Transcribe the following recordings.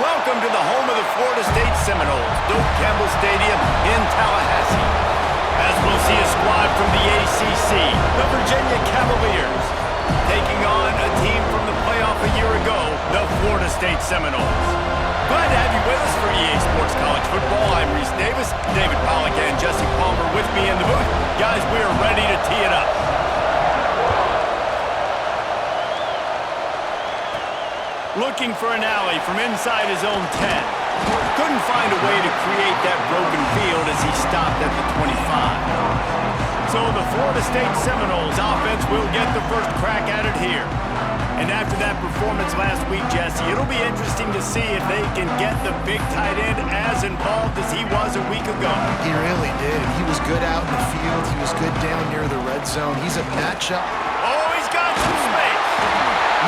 Welcome to the home of the Florida State Seminoles, Doak Campbell Stadium in Tallahassee. As we'll see a squad from the ACC, the Virginia Cavaliers, taking on a team from the playoff a year ago, the Florida State Seminoles. Glad to have you with us for EA Sports College Football. I'm Reese Davis, David Pollack and Jesse Palmer with me in the booth. Guys, we are ready to tee it up. Looking for an alley from inside his own 10. Couldn't find a way to create that broken field as he stopped at the 25. So the Florida State Seminoles offense will get the first crack at it here. And after that performance last week, Jesse, it'll be interesting to see if they can get the big tight end as involved as he was a week ago. He really did. He was good out in the field. He was good down near the red zone. He's a matchup. Oh, he's got some space.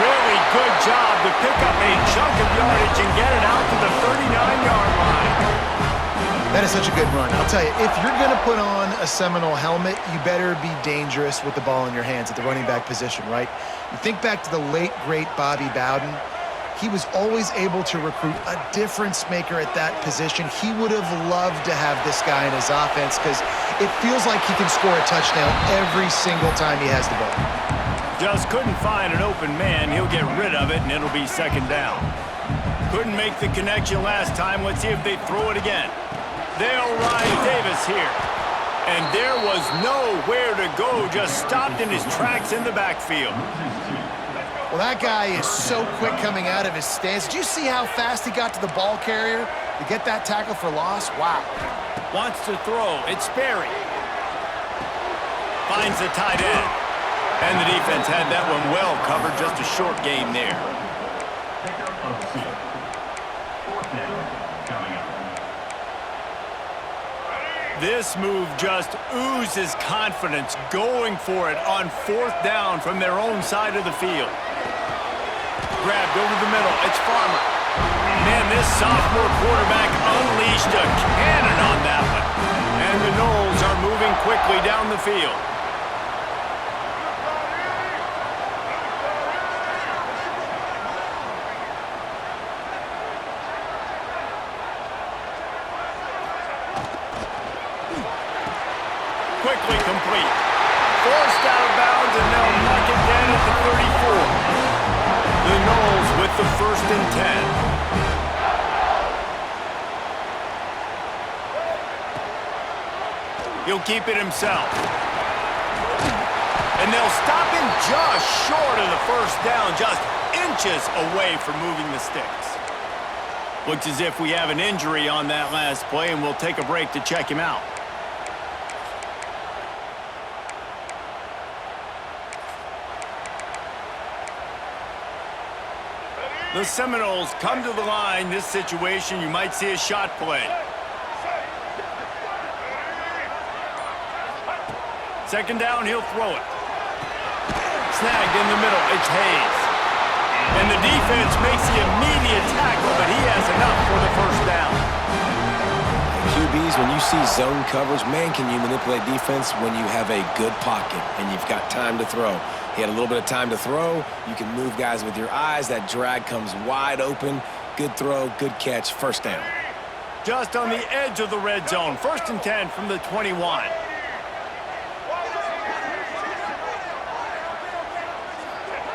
Really good job to pick up a chunk of yardage and get it out to the 39-yard line. That is such a good run. I'll tell you, if you're going to put on a Seminole helmet, you better be dangerous with the ball in your hands at the running back position, right? You think back to the late, great Bobby Bowden. He was always able to recruit a difference maker at that position. He would have loved to have this guy in his offense because it feels like he can score a touchdown every single time he has the ball. Just couldn't find an open man. He'll get rid of it, and it'll be second down. Couldn't make the connection last time. Let's see if they throw it again. They'll Ryan Davis here. And there was nowhere to go, just stopped in his tracks in the backfield. Well, that guy is so quick coming out of his stance. Did you see how fast he got to the ball carrier to get that tackle for loss? Wow. Wants to throw. It's Sperry. Finds the tight end. And the defense had that one well covered, just a short gain there. This move just oozes confidence, going for it on fourth down from their own side of the field. Grabbed over the middle. It's Farmer. Man, this sophomore quarterback unleashed a cannon on that one. And the Noles are moving quickly down the field. Quickly complete. Forced out of bounds, and they'll knock it down at the 34. The Noles with the 1st and 10. He'll keep it himself. And they'll stop him just short of the first down, just inches away from moving the sticks. Looks as if we have an injury on that last play, and we'll take a break to check him out. The Seminoles come to the line. This situation, you might see a shot play. Second down, he'll throw it. Snagged in the middle, it's Hayes. And the defense makes the immediate tackle, but he has enough for the first down. QBs, when you see zone coverage, man, can you manipulate defense when you have a good pocket and you've got time to throw. He had a little bit of time to throw. You can move guys with your eyes. That drag comes wide open. Good throw, good catch, first down. Just on the edge of the red zone. 1st and 10 from the 21.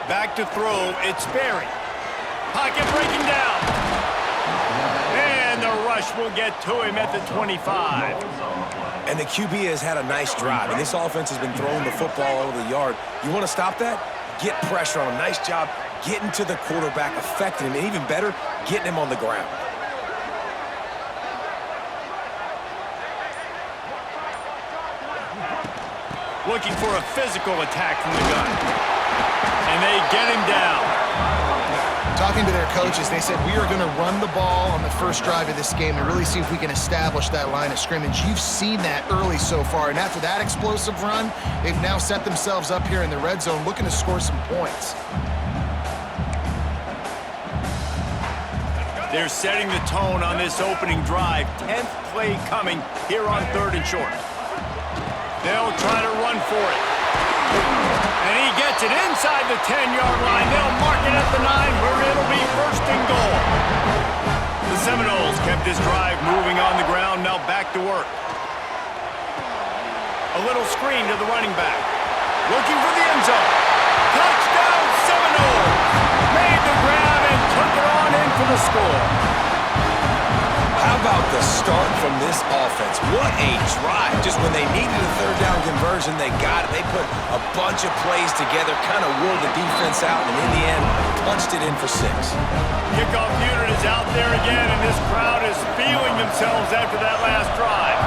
Back to throw, it's Sperry. Pocket breaking down. And the rush will get to him at the 25. And the QB has had a nice drive, and this offense has been throwing the football over the yard. You want to stop that? Get pressure on him. Nice job getting to the quarterback, affecting him, and even better, getting him on the ground. Looking for a physical attack from the gun. And they get him down. Talking to their coaches, they said, we are going to run the ball on the first drive of this game and really see if we can establish that line of scrimmage. You've seen that early so far, and after that explosive run, they've now set themselves up here in the red zone looking to score some points. They're setting the tone on this opening drive. 10th play coming here on 3rd and short. They'll try to run for it. And he gets it inside the 10-yard line. They'll mark it at the 9 where it'll be 1st and goal. The Seminoles kept this drive moving on the ground. Now back to work. A little screen to the running back. Looking for the end zone. Touchdown Seminoles! Made the grab and took it on in for the score. How about the start from this offense? What a drive. Just when they needed a 3rd down conversion, they got it. They put a bunch of plays together, kind of wore the defense out, and in the end, punched it in for 6. Kickoff unit is out there again, and this crowd is feeling themselves after that last drive.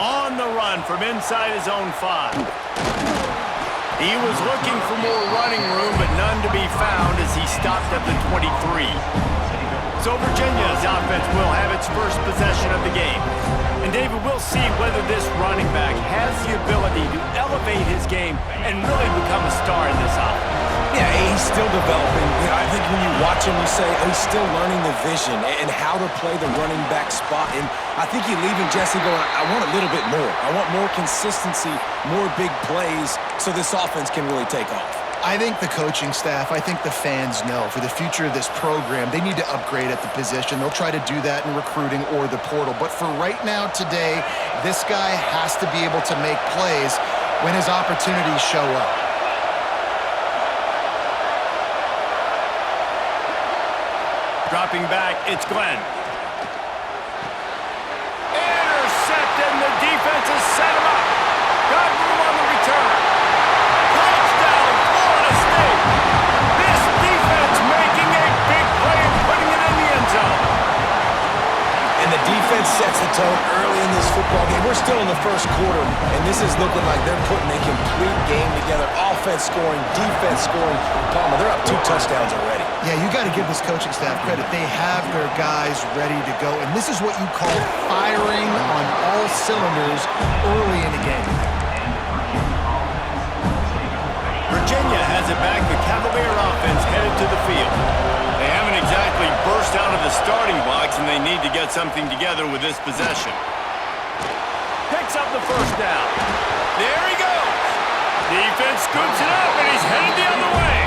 On the run from inside his own 5. He was looking for more running room, but none to be found as he stopped at the 23. So Virginia's offense will have its first possession of the game. And David, we'll see whether this running back has the ability to elevate his game and really become a star in this offense. Yeah, he's still developing. I think when you watch him, you say, oh, he's still learning the vision and how to play the running back spot. And I think you leave him, Jesse, going, I want a little bit more. I want more consistency, more big plays, so this offense can really take off. I think the coaching staff, I think the fans know for the future of this program, they need to upgrade at the position. They'll try to do that in recruiting or the portal. But for right now, today, this guy has to be able to make plays when his opportunities show up. Dropping back, it's Glenn. Intercepted, and the defense has set him up. Got room on the return. Touchdown, Florida State. This defense making a big play and putting it in the end zone. And the defense sets the tone early in this football game. We're still in the first quarter, and this is looking like they're putting a complete game together. Offense scoring, defense scoring. Palmer, they're up 2 touchdowns already. Yeah, you got to give this coaching staff credit. They have their guys ready to go, and this is what you call firing on all cylinders early in the game. Virginia has it back. The Cavalier offense headed to the field. They haven't exactly burst out of the starting blocks, and they need to get something together with this possession. Picks up the first down. There he goes. Defense scoops it up, and he's headed the other way.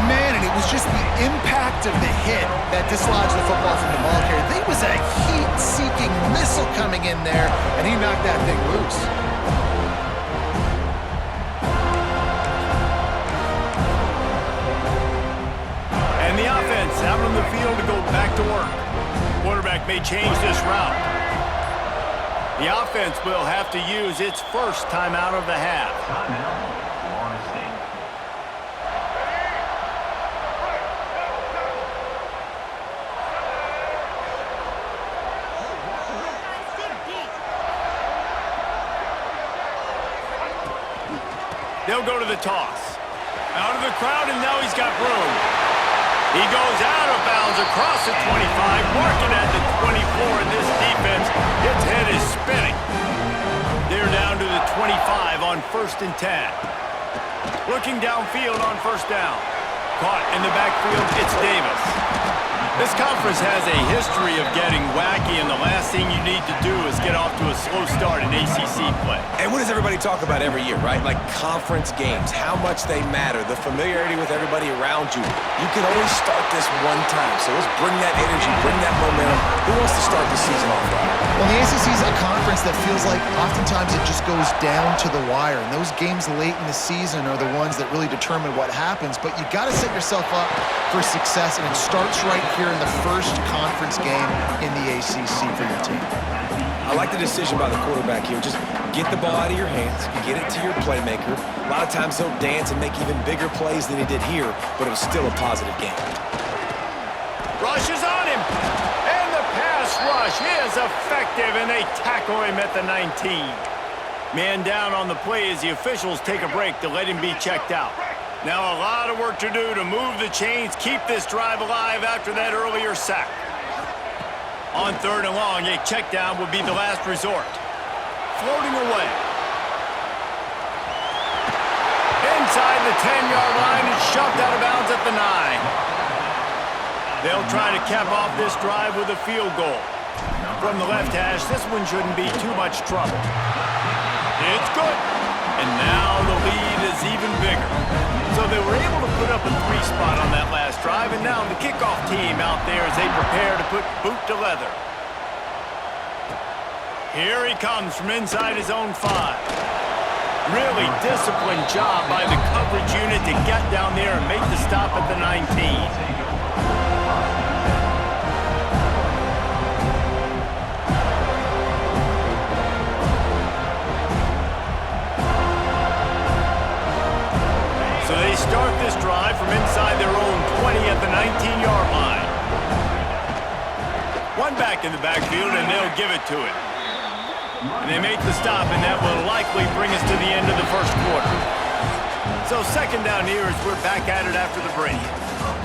Man, and it was just the impact of the hit that dislodged the football from the ball carrier. There was a heat-seeking missile coming in there, and he knocked that thing loose. And the offense out on the field to go back to work. Quarterback may change this route. The offense will have to use its first timeout of the half. They'll go to the toss. Out of the crowd, and now he's got room. He goes out of bounds across the 25, marking at the 24, and this defense, its head is spinning. They're down to the 25 on 1st and 10. Looking downfield on 1st down. Caught in the backfield, it's Davis. This conference has a history of getting wacky, and the last thing you need to do is get off to a slow start in ACC play. And what does everybody talk about every year, right? Like conference games, how much they matter, the familiarity with everybody around you. You can only start this one time, so let's bring that energy, bring that momentum. Who wants to start the season off right? Well, the ACC is a conference that feels like oftentimes it just goes down to the wire, and those games late in the season are the ones that really determine what happens, but you got to set yourself up for success, and it starts right here in the first conference game in the ACC for your team. I like the decision by the quarterback here. Just get the ball out of your hands, get it to your playmaker. A lot of times he'll dance and make even bigger plays than he did here, but it was still a positive game. Rush is on him, and the pass rush is effective, and they tackle him at the 19. Man down on the play as the officials take a break to let him be checked out. Now a lot of work to do to move the chains, keep this drive alive after that earlier sack. On 3rd and long, a check down would be the last resort. Floating away. Inside the 10-yard line and shoved out of bounds at the 9. They'll try to cap off this drive with a field goal. From the left hash, this one shouldn't be too much trouble. It's good. And now the lead is even bigger. So they were able to put up a 3 spot on that last drive, and now the kickoff team out there as they prepare to put boot to leather. Here he comes from inside his own 5. Really disciplined job by the coverage unit to get down there and make the stop at the 19. So they start this drive from inside their own 20 at the 19-yard line. One back in the backfield, and they'll give it to him. And they make the stop, and that will likely bring us to the end of the first quarter. So second down here as we're back at it after the break.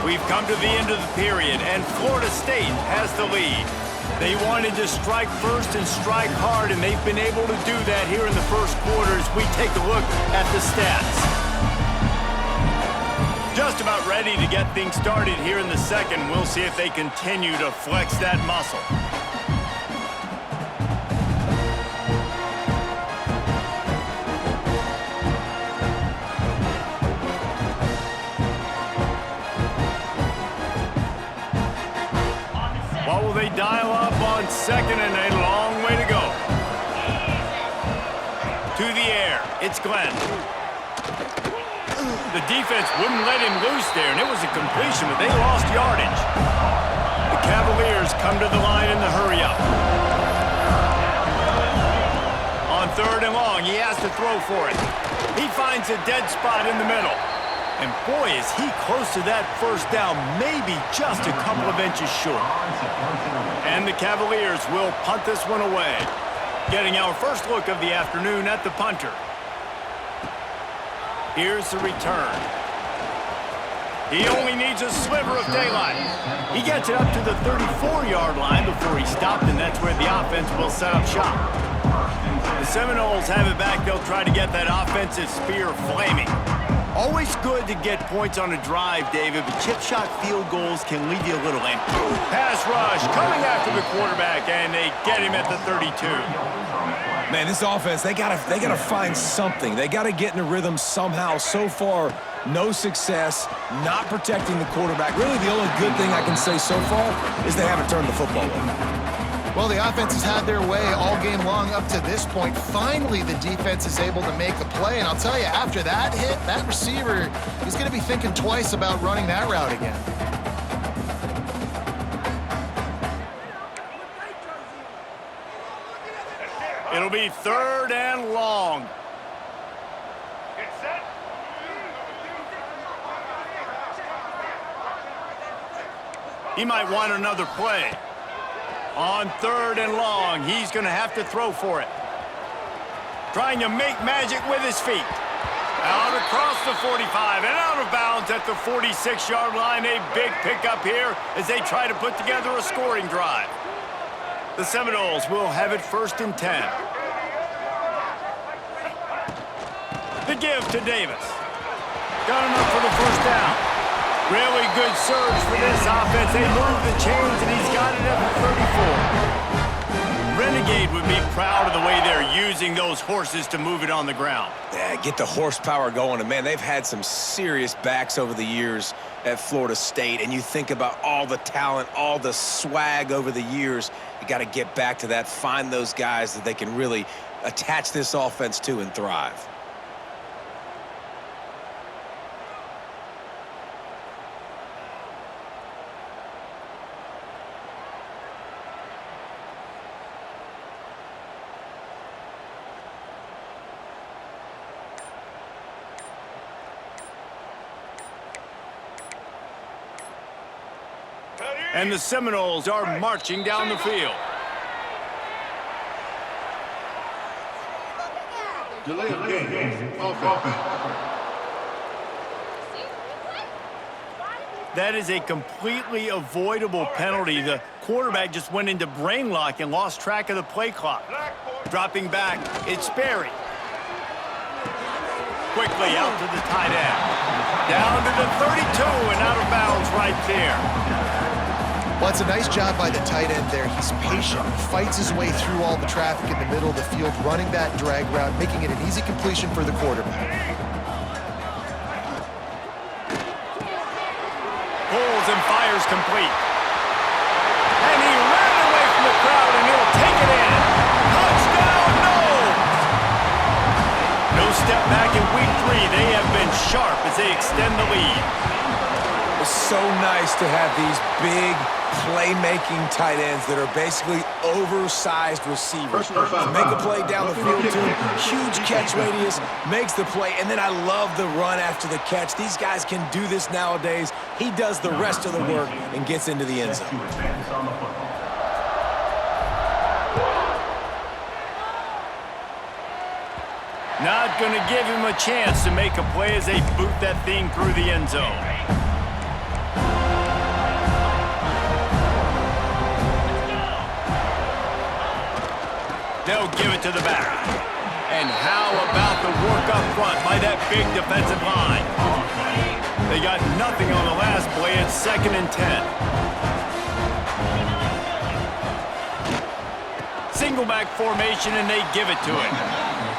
We've come to the end of the period, and Florida State has the lead. They wanted to strike first and strike hard, and they've been able to do that here in the first quarter as we take a look at the stats. Just about ready to get things started here in the second. We'll see if they continue to flex that muscle. What will they dial up on second, and a long way to go? To the air, it's Glenn. The defense wouldn't let him loose there, and it was a completion, but they lost yardage. The Cavaliers come to the line in the hurry-up. On third and long, he has to throw for it. He finds a dead spot in the middle. And boy, is he close to that first down, maybe just a couple of inches short. And the Cavaliers will punt this one away. Getting our first look of the afternoon at the punter. Here's the return. He only needs a sliver of daylight. He gets it up to the 34-yard line before he stopped, and that's where the offense will set up shop. The Seminoles have it back. They'll try to get that offensive spear flaming. Always good to get points on a drive, David, but chip shot field goals can leave you a little empty. Pass rush coming after the quarterback, and they get him at the 32. Man, this offense, they gotta find something. They gotta get in a rhythm somehow. So far, no success, not protecting the quarterback. Really, the only good thing I can say so far is they haven't turned the football over. Well, the offense has had their way all game long up to this point. Finally, the defense is able to make a play. And I'll tell you, after that hit, that receiver is going to be thinking twice about running that route again. It'll be third and long. He might want another play. On third and long, he's going to have to throw for it. Trying to make magic with his feet. Out across the 45 and out of bounds at the 46-yard line. A big pickup here as they try to put together a scoring drive. The Seminoles will have it first and 10. The give to Davis. Got him up for the first down. Really good surge for this offense. They move the chains, and he's got it at the 34. Renegade would be proud of the way they're using those horses to move it on the ground. Yeah, get the horsepower going. And, man, they've had some serious backs over the years at Florida State. And you think about all the talent, all the swag over the years. You got to get back to that, find those guys that they can really attach this offense to and thrive. And the Seminoles are marching down the field. Delay of game. Offense. That is a completely avoidable penalty. The quarterback just went into brain lock and lost track of the play clock. Dropping back, it's Sperry. Quickly out to the tight end. Down to the 32 and out of bounds right there. Well, it's a nice job by the tight end there. He's patient. He fights his way through all the traffic in the middle of the field, running that drag route, making it an easy completion for the quarterback. Pulls and fires complete. And he ran away from the crowd, and he'll take it in. Touchdown, Noles! No step back in week 3. They have been sharp as they extend the lead. It's so nice to have these big playmaking tight ends that are basically oversized receivers. Make a play down the field to him, huge catch radius, makes the play, and then I love the run after the catch. These guys can do this nowadays. He does the rest of the work and gets into the end zone. Not going to give him a chance to make a play as they boot that thing through the end zone. They'll give it to the back. And how about the work up front by that big defensive line? They got nothing on the last play. It's 2nd and 10. Single back formation, and they give it to him.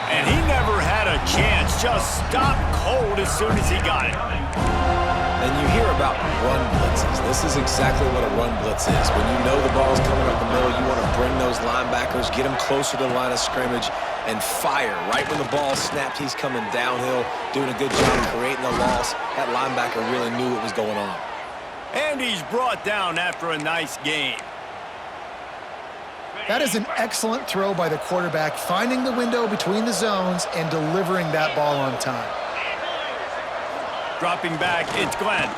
And he never had a chance. Just stopped cold as soon as he got it. And you hear about run blitzes. This is exactly what a run blitz is. When you know the ball's coming up the middle, you want to bring those linebackers, get them closer to the line of scrimmage, and fire. Right when the ball snapped, he's coming downhill, doing a good job creating a loss. That linebacker really knew what was going on. And he's brought down after a nice game. That is an excellent throw by the quarterback, finding the window between the zones and delivering that ball on time. Dropping back, it's Glenn.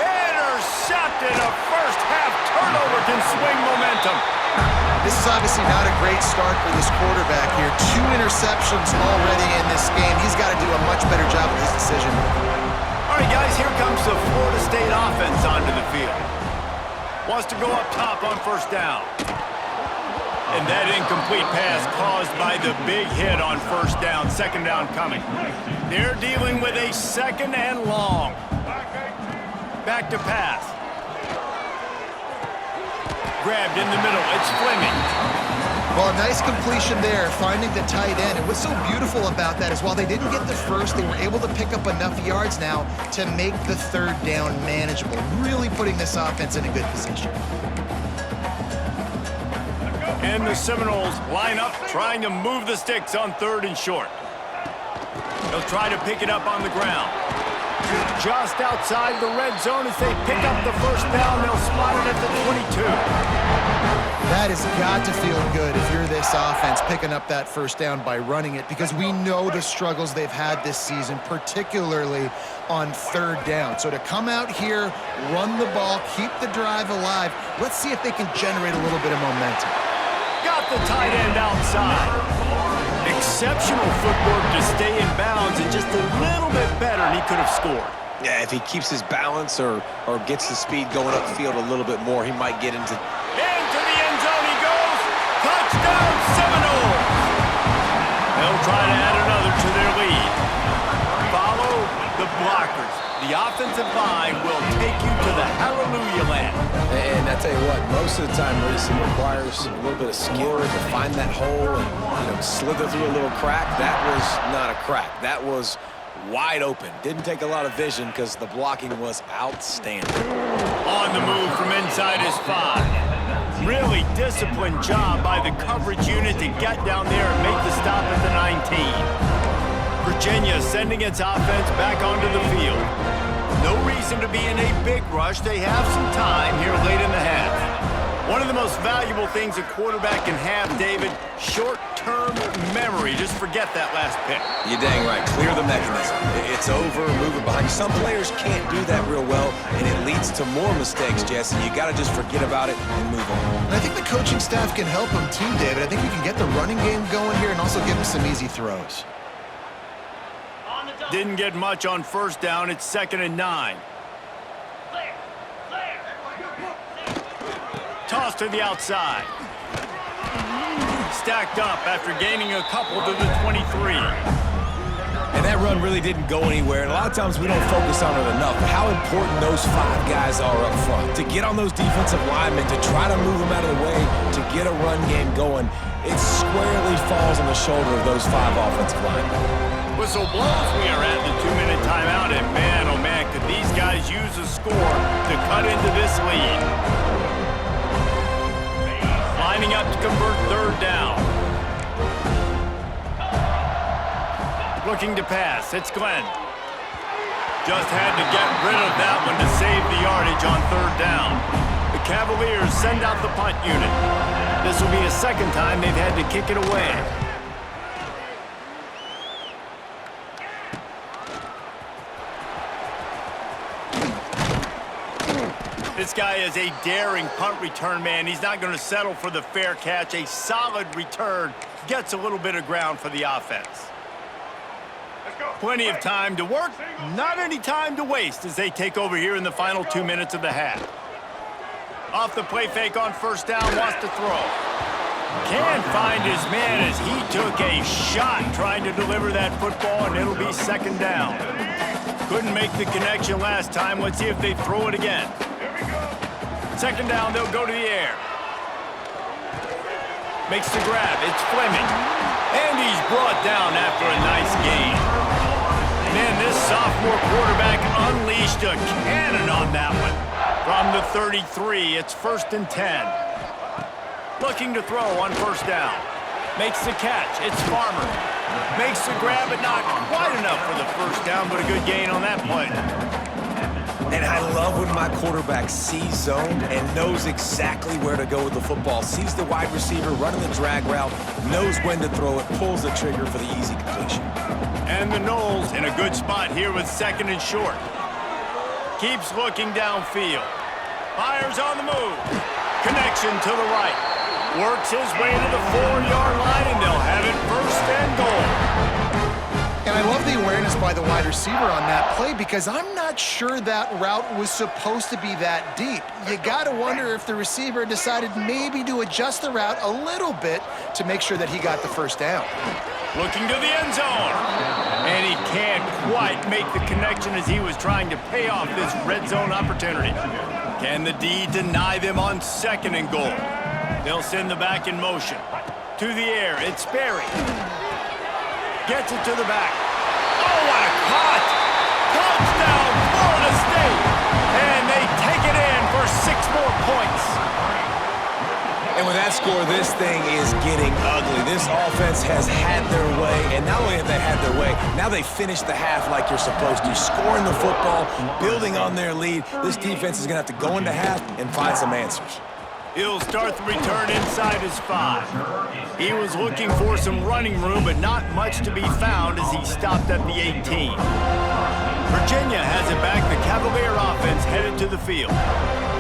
Intercepted. A first-half turnover can swing momentum. This is obviously not a great start for this quarterback here. 2 interceptions already in this game. He's got to do a much better job with his decision. All right, guys, here comes the Florida State offense onto the field. Wants to go up top on first down. And that incomplete pass caused by the big hit on first down. 2nd down coming. They're dealing with a 2nd and long. Back to pass. Grabbed in the middle. It's Fleming. Well, a nice completion there, finding the tight end. And what's so beautiful about that is while they didn't get the first, they were able to pick up enough yards now to make the 3rd down manageable, really putting this offense in a good position. And the Seminoles line up, trying to move the sticks on 3rd and short. They'll try to pick it up on the ground. Just outside the red zone as they pick up the first down. They'll spot it at the 22. That has got to feel good if you're this offense picking up that first down by running it, because we know the struggles they've had this season, particularly on 3rd down. So to come out here, run the ball, keep the drive alive, let's see if they can generate a little bit of momentum. Got the tight end outside. Exceptional footwork to stay in bounds, and just a little bit better, and he could have scored. Yeah, if he keeps his balance or gets the speed going upfield a little bit more, he might get into... Into the end zone he goes. Touchdown, Seminoles. They'll try to add another to their lead. Follow the blockers. The offensive line will take you to the hallelujah land. And I tell you what, most of the time racing requires a little bit of skill to find that hole and slither through a little crack. That was not a crack. That was wide open. Didn't take a lot of vision because the blocking was outstanding. On the move from inside his 5. Really disciplined job by the coverage unit to get down there and make the stop at the 19. Virginia sending its offense back onto the field. No reason to be in a big rush. They have some time here late in the half. One of the most valuable things a quarterback can have, David, short-term memory. Just forget that last pick. You're dang right. Clear the mechanism. It's over, move it behind you. Some players can't do that real well, and it leads to more mistakes, Jesse. You got to just forget about it and move on. And I think the coaching staff can help him too, David. I think you can get the running game going here and also give him some easy throws. Didn't get much on first down. It's 2nd and 9. Toss to the outside. Stacked up after gaining a couple to the 23. And that run really didn't go anywhere. And a lot of times we don't focus on it enough. But how important those 5 guys are up front. To get on those defensive linemen, to try to move them out of the way, to get a run game going, it squarely falls on the shoulder of those 5 offensive linemen. Whistle blows. We are at the 2-minute timeout, and man, oh man, could these guys use a score to cut into this lead. Lining up to convert 3rd down. Looking to pass. It's Glenn. Just had to get rid of that one to save the yardage on 3rd down. The Cavaliers send out the punt unit. This will be a 2nd time they've had to kick it away. This guy is a daring punt return man. He's not going to settle for the fair catch. A solid return gets a little bit of ground for the offense. Plenty of time to work, not any time to waste as they take over here in the final 2 minutes of the half. Off the play fake on first down, wants to throw. Can't find his man as he took a shot trying to deliver that football, and it'll be second down. Couldn't make the connection last time. Let's see if they throw it again. Second down, they'll go to the air. Makes the grab, it's Fleming. And he's brought down after a nice gain. Man, this sophomore quarterback unleashed a cannon on that one. From the 33, it's 1st and 10. Looking to throw on first down. Makes the catch, it's Farmer. Makes the grab, but not quite enough for the first down, but a good gain on that play. And I love when my quarterback sees zone and knows exactly where to go with the football. Sees the wide receiver running the drag route, knows when to throw it, pulls the trigger for the easy completion. And the Noles in a good spot here with 2nd and short. Keeps looking downfield. Fires on the move. Connection to the right. Works his way to the 4-yard line, and they'll have it 1st and goal. And I love the awareness by the wide receiver on that play because I'm not sure that route was supposed to be that deep. You got to wonder if the receiver decided maybe to adjust the route a little bit to make sure that he got the first down. Looking to the end zone. And he can't quite make the connection as he was trying to pay off this red zone opportunity. Can the D deny them on 2nd and goal? They'll send the back in motion. To the air, it's Sperry. Gets it to the back. Oh, what a cut! Touchdown, Florida State! And they take it in for 6 more points. And with that score, this thing is getting ugly. This offense has had their way, and not only have they had their way, now they finish the half like you're supposed to. Scoring the football, building on their lead. This defense is going to have to go into half and find some answers. He'll start the return inside his 5. He was looking for some running room, but not much to be found as he stopped at the 18. Virginia has it back. The Cavalier offense headed to the field.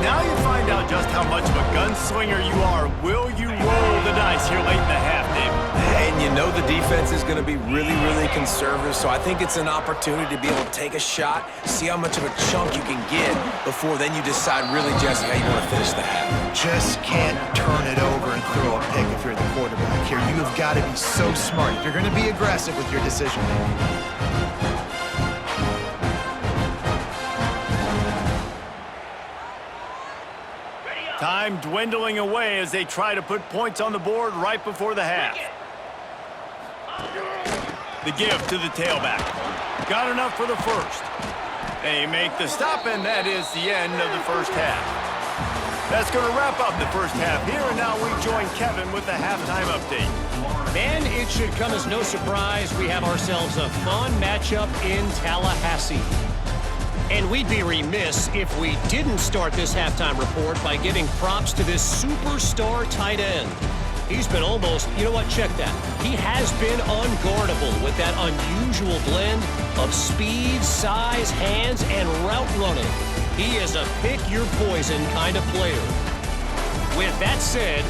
Now you find out just how much of a gunslinger you are. Will you roll the dice here late in the half, Dave? And you know the defense is going to be really, really conservative, so I think it's an opportunity to be able to take a shot, see how much of a chunk you can get before then you decide really, Jesse, how you want to finish the half. Just can't turn it over and throw a pick if you're the quarterback here. You have got to be so smart if you're going to be aggressive with your decision making. Time dwindling away as they try to put points on the board right before the half. The give to the tailback. Got enough for the first. They make the stop, and that is the end of the first half. That's going to wrap up the first half here, and now we join Kevin with the halftime update. And it should come as no surprise we have ourselves a fun matchup in Tallahassee. And we'd be remiss if we didn't start this halftime report by giving props to this superstar tight end. He's been almost, you know what, check that. He has been unguardable with that unusual blend of speed, size, hands, and route running. He is a pick-your-poison kind of player. With that said,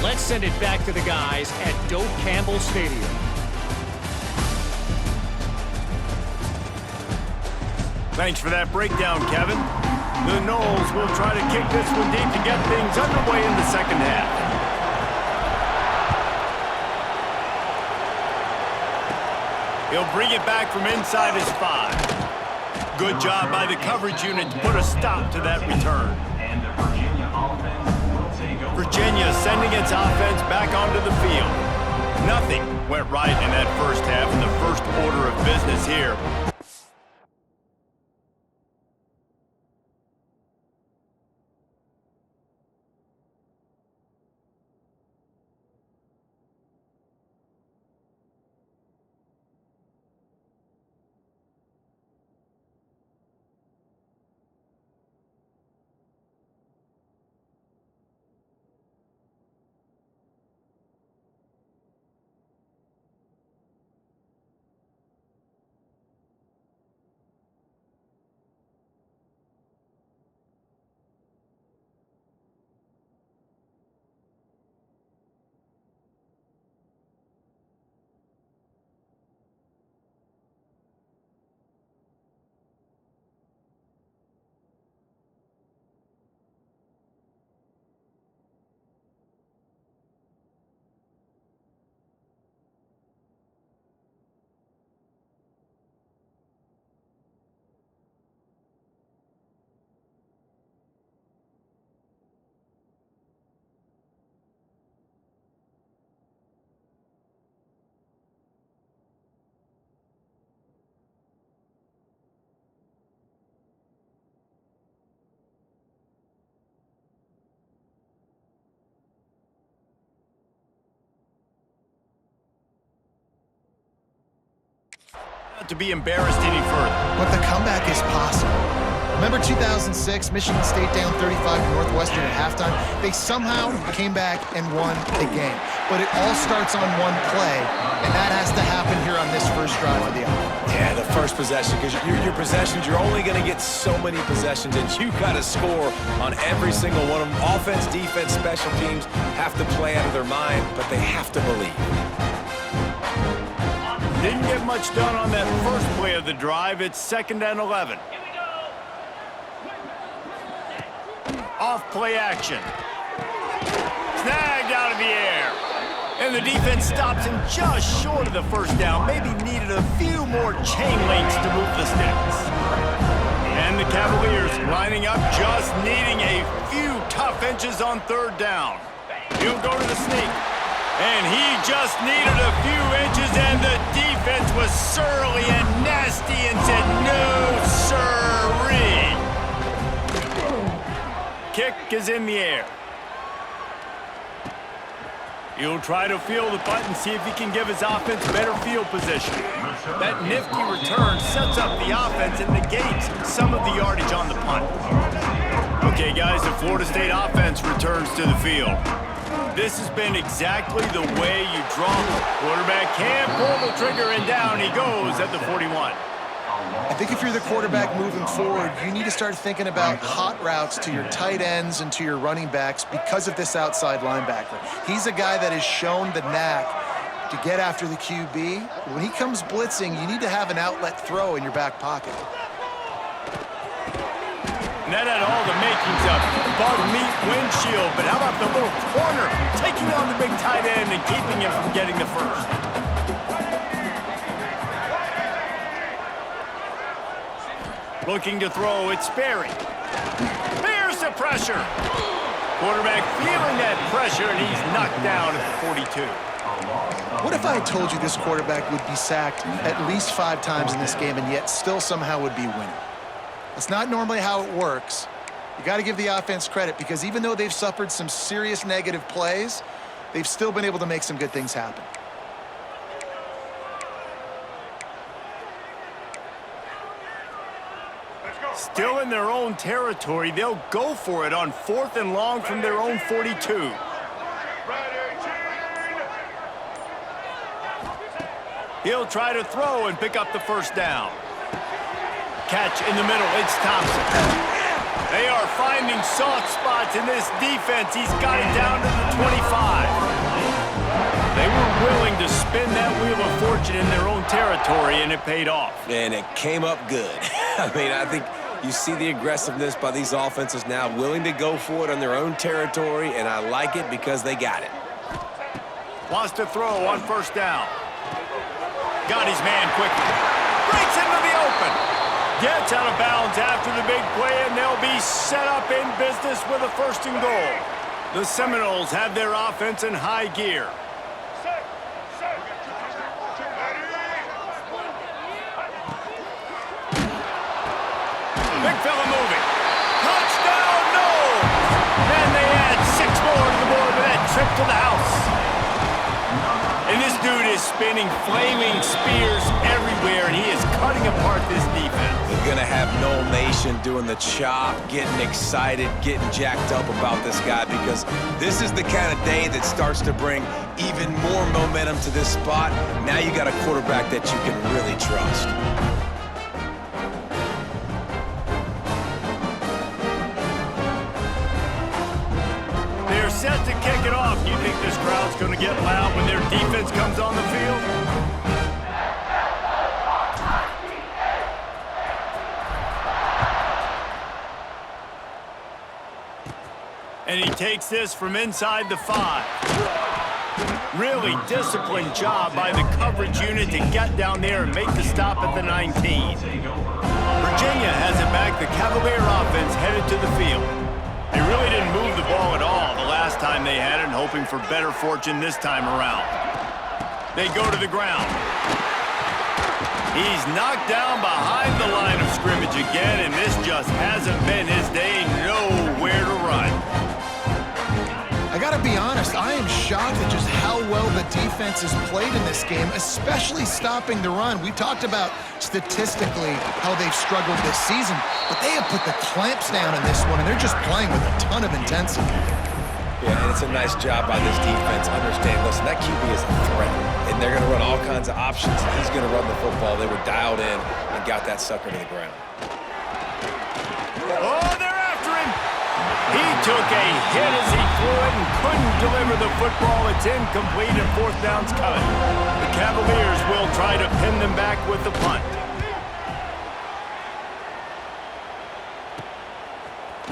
let's send it back to the guys at Doak Campbell Stadium. Thanks for that breakdown, Kevin. The Noles will try to kick this one deep to get things underway in the second half. He'll bring it back from inside his 5. Good job by the coverage unit to put a stop to that return. Virginia sending its offense back onto the field. Nothing went right in that first half in the first order of business here. not to be embarrassed any further. But the comeback is possible. Remember 2006, Michigan State down 35 to Northwestern at halftime? They somehow came back and won the game. But it all starts on one play, and that has to happen here on this first drive of the offense. Yeah, the first possession, because your possessions, you're only going to get so many possessions, and you got to score on every single one of them. Offense, defense, special teams have to play out of their mind, but they have to believe. Didn't get much done on that first play of the drive. It's 2nd and 11. Off play action. Snagged out of the air. And the defense stops him just short of the first down. Maybe needed a few more chain links to move the sticks. And the Cavaliers lining up, just needing a few tough inches on 3rd down. He'll go to the sneak. And he just needed a few inches, and the defense was surly and nasty and said, "No, sirree." Kick is in the air. He'll try to feel the punt and see if he can give his offense better field position. That nifty return sets up the offense and negates some of the yardage on the punt. Okay, guys, the Florida State offense returns to the field. This has been exactly the way you draw. Quarterback can't pull the trigger, and down he goes at the 41. I think if you're the quarterback moving forward, you need to start thinking about hot routes to your tight ends and to your running backs because of this outside linebacker. He's a guy that has shown the knack to get after the QB. When he comes blitzing, you need to have an outlet throw in your back pocket. And that had all the makings of bug meat windshield, but how about the little corner taking on the big tight end and keeping him from getting the first? Looking to throw, it's Sperry. There's the pressure. Quarterback feeling that pressure, and he's knocked down at the 42. What if I had told you this quarterback would be sacked at least 5 times in this game and yet still somehow would be winning? That's not normally how it works. You got to give the offense credit because even though they've suffered some serious negative plays, they've still been able to make some good things happen. Still in their own territory, they'll go for it on 4th and long from their own 42. He'll try to throw and pick up the first down. Catch in the middle, it's Thompson. They are finding soft spots in this defense. He's got it down to the 25. They were willing to spin that wheel of fortune in their own territory, and it paid off. And it came up good. I mean, I think you see the aggressiveness by these offenses now, willing to go for it on their own territory, and I like it because they got it. Wants to throw on first down. Got his man quickly. Breaks into the open. Gets out of bounds after the big play, and they'll be set up in business with a 1st and goal. The Seminoles have their offense in high gear. Big fella moving. Touchdown, no! And they add 6 more to the board with that trip to the house. And this dude is spinning flaming spears everywhere, and he is cutting apart this defense. They're going to have Noel Nation doing the chop, getting excited, getting jacked up about this guy because this is the kind of day that starts to bring even more momentum to this spot. Now you got a quarterback that you can really trust. They're set to kick it off. You think this crowd's going to get loud when their defense comes on the field? And he takes this from inside the 5. Really disciplined job by the coverage unit to get down there and make the stop at the 19. Virginia has it back. The Cavalier offense headed to the field. They really didn't move the ball at all the last time they had it, and hoping for better fortune this time around. They go to the ground. He's knocked down behind the line of scrimmage again, and this just hasn't been his day. Nowhere to run. I got gotta be honest, I am shocked at just how well the defense has played in this game, especially stopping the run. We talked about statistically how they've struggled this season, but they have put the clamps down in this one, and they're just playing with a ton of intensity. Yeah, and it's a nice job by this defense. Understand, listen, that QB is a threat, and they're going to run all kinds of options, and he's going to run the football. They were dialed in and got that sucker to the ground. Oh, they're after him. He took a hit as he threw it and couldn't deliver the football. It's incomplete and fourth down's coming. The Cavaliers will try to pin them back with the punt.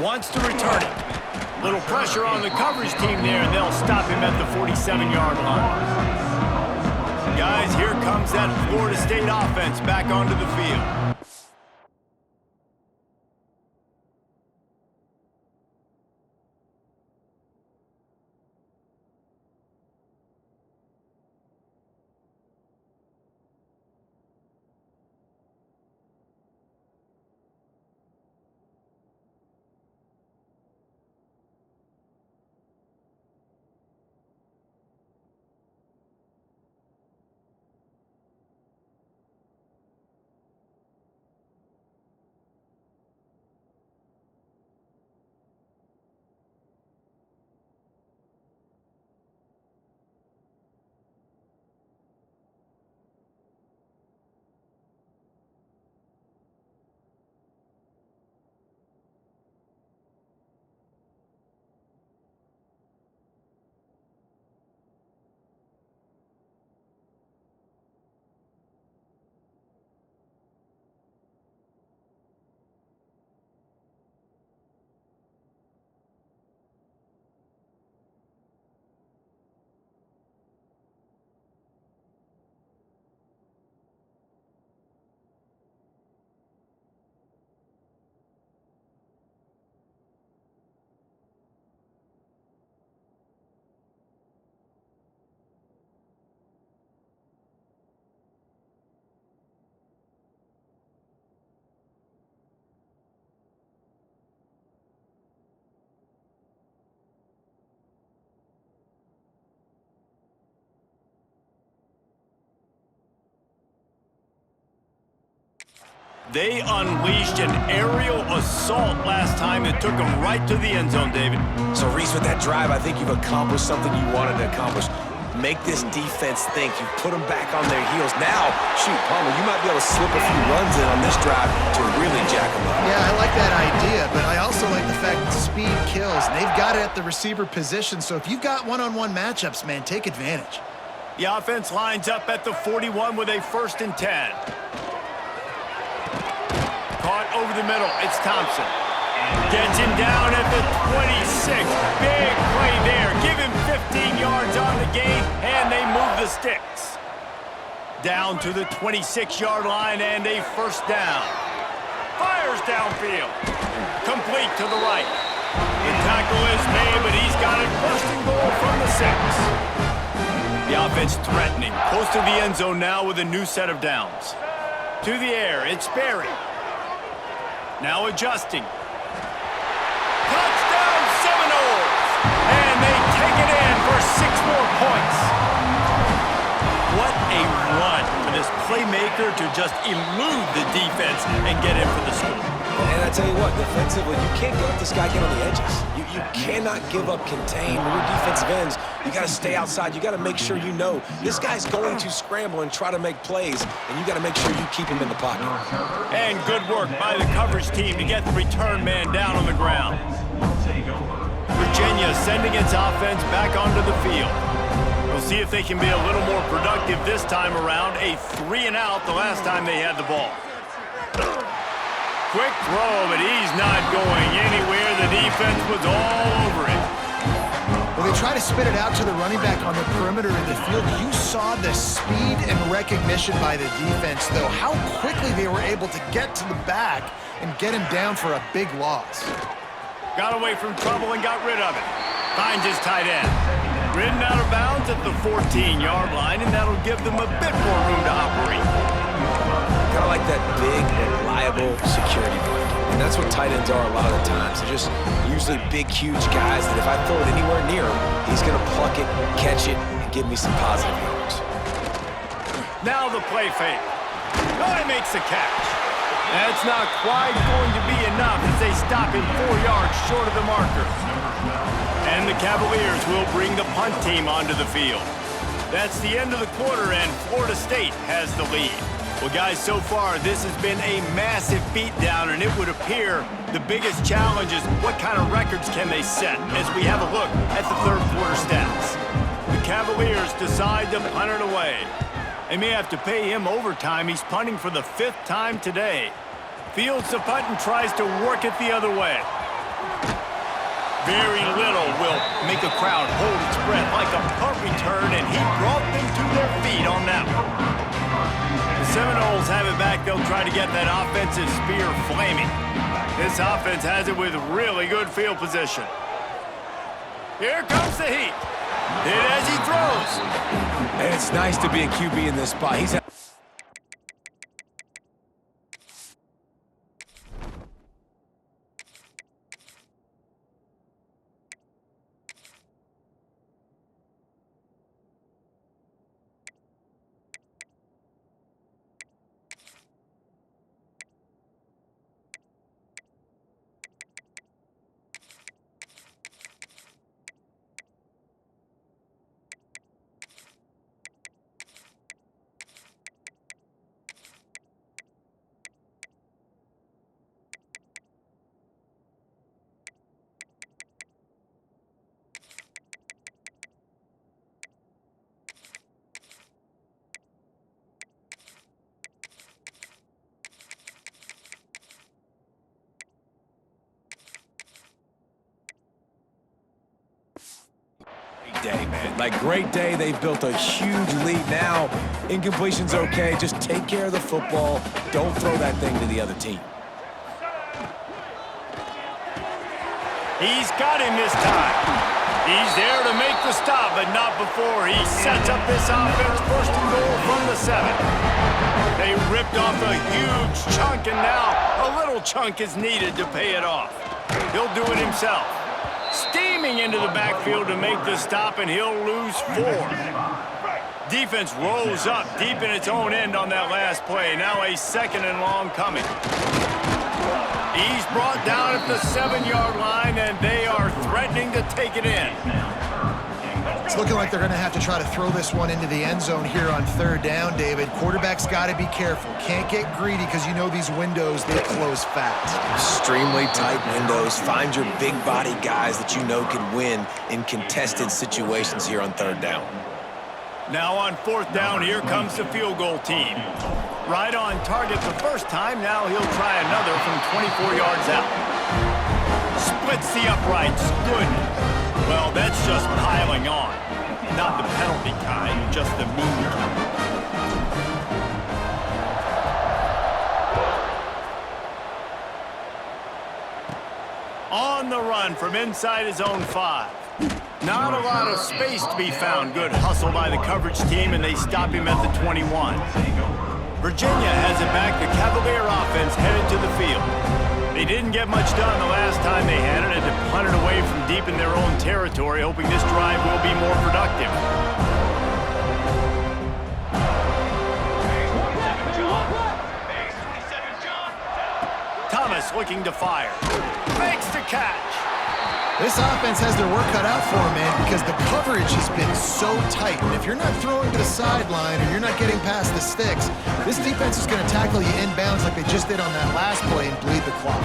Wants to return it. Little pressure on the coverage team there, and they'll stop him at the 47-yard line. Guys, here comes that Florida State offense back onto the field. They unleashed an aerial assault last time that took them right to the end zone, David. So, Reese, with that drive, I think you've accomplished something you wanted to accomplish. Make this defense think. You've put them back on their heels. Now, shoot, Palmer, you might be able to slip a few runs in on this drive to really jack them up. Yeah, I like that idea, but I also like the fact that speed kills, and they've got it at the receiver position, so if you've got one-on-one matchups, man, take advantage. The offense lines up at the 41 with a 1st and 10. Caught over the middle. It's Thompson. Gets him down at the 26. Big play there. Give him 15 yards on the gain, and they move the sticks. Down to the 26-yard line and a 1st down. Fires downfield. Complete to the right. The tackle is made, but he's got it 1st and goal from the 6. The offense threatening. Close to the end zone now with a new set of downs. To the air, it's Berry. Now adjusting. Touchdown Seminoles! And they take it in for 6 more points. What a run for this playmaker to just elude the defense and get in for the score. And I tell you what, defensively, you can't let this guy get on the edges. You cannot give up contain. When you're defensive ends, you got to stay outside. You got to make sure you know this guy's going to scramble and try to make plays, and you got to make sure you keep him in the pocket. And good work by the coverage team to get the return man down on the ground. Virginia sending its offense back onto the field. We'll see if they can be a little more productive this time around. A 3-and-out the last time they had the ball. Quick throw, but he's not going anywhere. The defense was all over it. Well, they try to spit it out to the running back on the perimeter in the field. You saw the speed and recognition by the defense, though. How quickly they were able to get to the back and get him down for a big loss. Got away from trouble and got rid of it. Finds his tight end. Ridden out of bounds at the 14-yard line, and that'll give them a bit more room to operate. Kind of like that big, reliable security blanket. And that's what tight ends are a lot of the times. They're just usually big, huge guys that if I throw it anywhere near him, he's going to pluck it, catch it, and give me some positive yards. Now the play fake. Oh, he makes the catch. That's not quite going to be enough as they stop him 4 yards short of the marker. And the Cavaliers will bring the punt team onto the field. That's the end of the quarter, and Florida State has the lead. Well, guys, so far, this has been a massive beatdown, and it would appear the biggest challenge is what kind of records can they set as we have a look at the third quarter stats. The Cavaliers decide to punt it away. They may have to pay him overtime. He's punting for the 5th time today. Fields the punt and tries to work it the other way. Very little will make a crowd hold its breath like a punt return, and he brought them to their feet on that one. The Seminoles have it back. They'll try to get that offensive spear flaming. This offense has it with really good field position. Here comes the heat. Hit as he throws. And it's nice to be a QB in this spot. He's day, man. Like, great day. They've built a huge lead now. Incompletion's okay. Just take care of the football. Don't throw that thing to the other team. He's got him this time. He's there to make the stop, but not before. He sets up this offense 1st and goal from the 7. They ripped off a huge chunk, and now a little chunk is needed to pay it off. He'll do it himself. Steaming into the backfield to make the stop, and he'll lose 4. Defense rolls up deep in its own end on that last play. Now a 2nd and long coming. He's brought down at the 7-yard line, and they are threatening to take it in. It's looking like they're going to have to try to throw this one into the end zone here on 3rd down, David. Quarterback's got to be careful. Can't get greedy because you know these windows, they close fast. Extremely tight windows. Find your big body guys that you know can win in contested situations here on 3rd down. Now on 4th down, here comes the field goal team. Right on target the first time. Now he'll try another from 24 yards out. Splits the uprights. Good. Well, that's just piling on. Not the penalty kind, just the mean kind. On the run from inside his own 5. Not a lot of space to be found. Good hustle by the coverage team, and they stop him at the 21. Virginia has it back. The Cavalier offense headed to the field. They didn't get much done the last time they had it, and to punt it away from deep in their own territory, hoping this drive will be more productive. Thomas looking to fire. Makes the catch. This offense has their work cut out for them, man, because the coverage has been so tight. And if you're not throwing to the sideline or you're not getting past the sticks, this defense is going to tackle you inbounds like they just did on that last play and bleed the clock.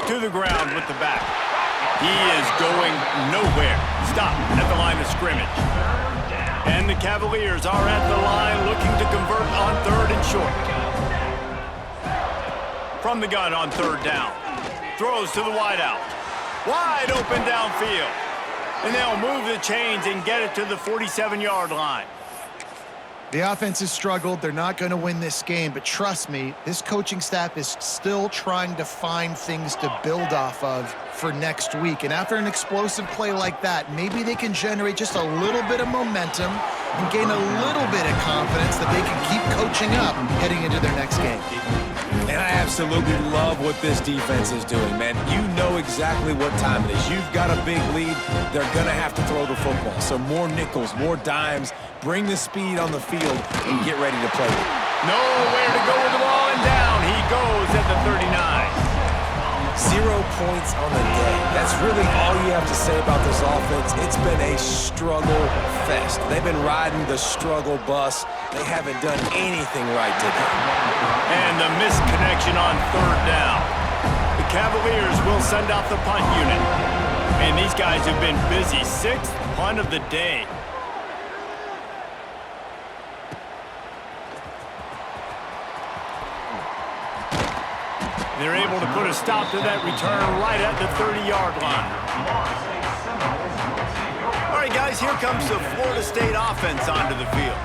To the ground with the back. He is going nowhere. Stop at the line of scrimmage. And the Cavaliers are at the line looking to convert on 3rd and short. From the gun on 3rd down. Throws to the wideout. Wide open downfield. And they'll move the chains and get it to the 47-yard line. The offense has struggled. They're not going to win this game, but trust me, this coaching staff is still trying to find things to build off of for next week. And after an explosive play like that, maybe they can generate just a little bit of momentum and gain a little bit of confidence that they can keep coaching up heading into their next game. And I absolutely love what this defense is doing, man. You know exactly what time it is. You've got a big lead. They're going to have to throw the football. So more nickels, more dimes, bring the speed on the field, and get ready to play. Nowhere to go with the ball, and down he goes at the 39. 0 points on the day. That's really all you have to say about this offense. It's been a struggle fest. They've been riding the struggle bus. They haven't done anything right today. And the missed connection on third down. The Cavaliers will send out the punt unit. And these guys have been busy. 6th punt of the day. They're able to put a stop to that return right at the 30-yard line. All right, guys, here comes the Florida State offense onto the field.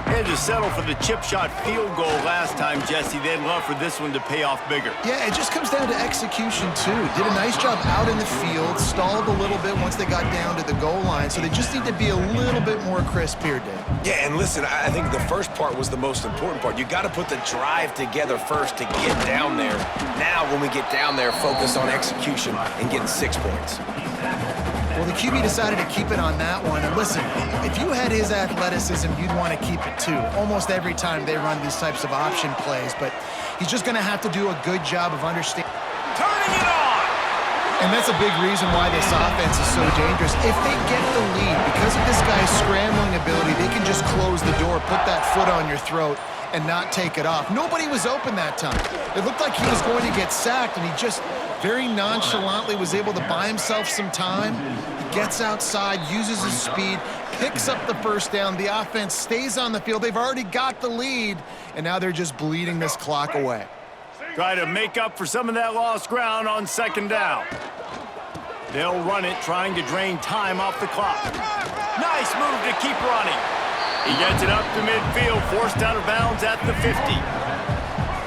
They had to settle for the chip shot field goal last time, Jesse. They'd love for this one to pay off bigger. Yeah, it just comes down to execution, too. Did a nice job out in the field, stalled a little bit once they got down to the goal line, so they just need to be a little bit more crisp here, Dave. Yeah, and listen, I think the first part was the most important part. You got to put the drive together first to get down there. Now, when we get down there, focus on execution and getting 6 points. Well, the QB decided to keep it on that one. And listen, if you had his athleticism, you'd want to keep it too. Almost every time they run these types of option plays. But he's just going to have to do a good job of understanding. Turning it on! And that's a big reason why this offense is so dangerous. If they get the lead, because of this guy's scrambling ability, they can just close the door, put that foot on your throat, and not take it off. Nobody was open that time. It looked like he was going to get sacked, and he just very nonchalantly was able to buy himself some time. He gets outside, uses his speed, picks up the first down. The offense stays on the field. They've already got the lead, and now they're just bleeding this clock away. Try to make up for some of that lost ground on second down. They'll run it, trying to drain time off the clock. Nice move to keep running. He gets it up to midfield, forced out of bounds at the 50.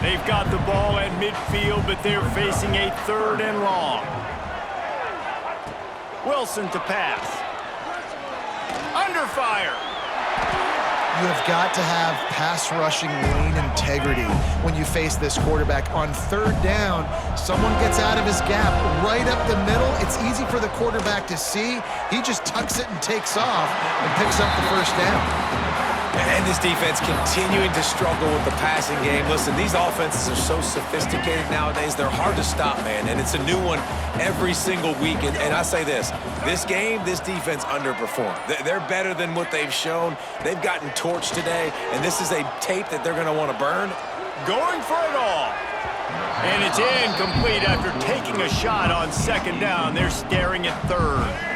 They've got the ball at midfield, but they're facing a 3rd and long. Wilson to pass. Under fire. You have got to have pass rushing lane integrity when you face this quarterback. On 3rd down, someone gets out of his gap right up the middle. It's easy for the quarterback to see. He just tucks it and takes off and picks up the first down. And this defense continuing to struggle with the passing game. Listen, these offenses are so sophisticated nowadays. They're hard to stop, man. And it's a new one every single week. And I say this game, this defense underperformed. They're better than what they've shown. They've gotten torched today. And this is a tape that they're going to want to burn. Going for it all. And it's incomplete after taking a shot on 2nd down. They're staring at 3rd.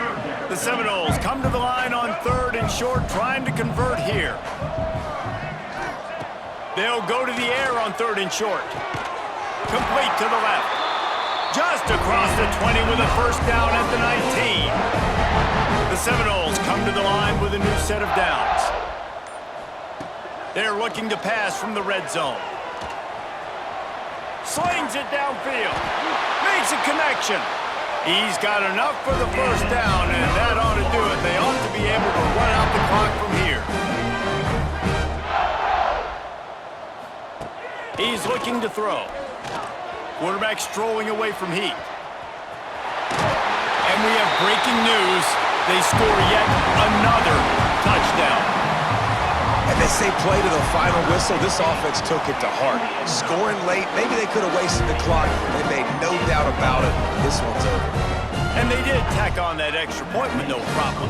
The Seminoles come to the line on 3rd and short, trying to convert here. They'll go to the air on 3rd and short. Complete to the left. Just across the 20 with a first down at the 19. The Seminoles come to the line with a new set of downs. They're looking to pass from the red zone. Slings it downfield. Makes a connection. He's got enough for the first down, and that ought to do it. They ought to be able to run out the clock from here. He's looking to throw. Quarterback strolling away from heat. And we have breaking news. They score yet another touchdown. And they say play to the final whistle. This offense took it to heart. Scoring late, maybe they could have wasted the clock. They made no doubt about it. This one's over. And they did tack on that extra point with no problem.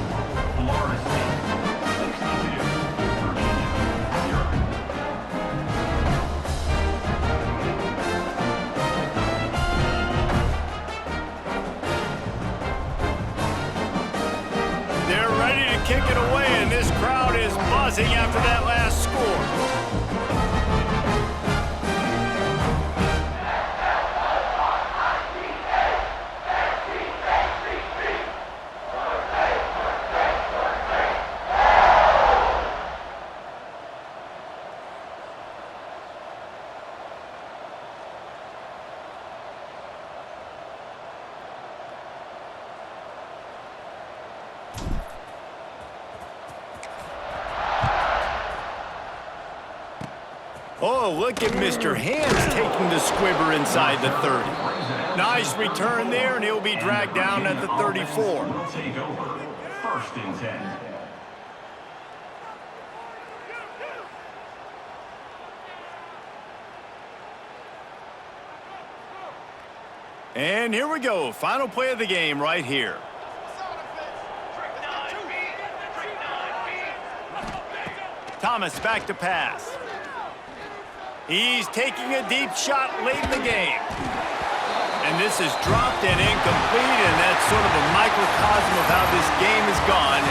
They're ready to kick it away, and this crowd is buzzing after that last score. Oh, look at Mr. Hands taking the squibber inside the 30. Nice return there, and he'll be dragged down at the 34. Will take over. First and 10. And here we go. Final play of the game right here. Thomas back to pass. He's taking a deep shot late in the game. And this is dropped and incomplete, and that's sort of a microcosm of how this game has gone.